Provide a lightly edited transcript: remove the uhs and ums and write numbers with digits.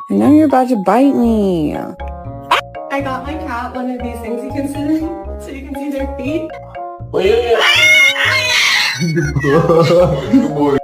I know you're about to bite me. I got my cat one of these things you can sit in so you can see their feet. Wait. Good boy.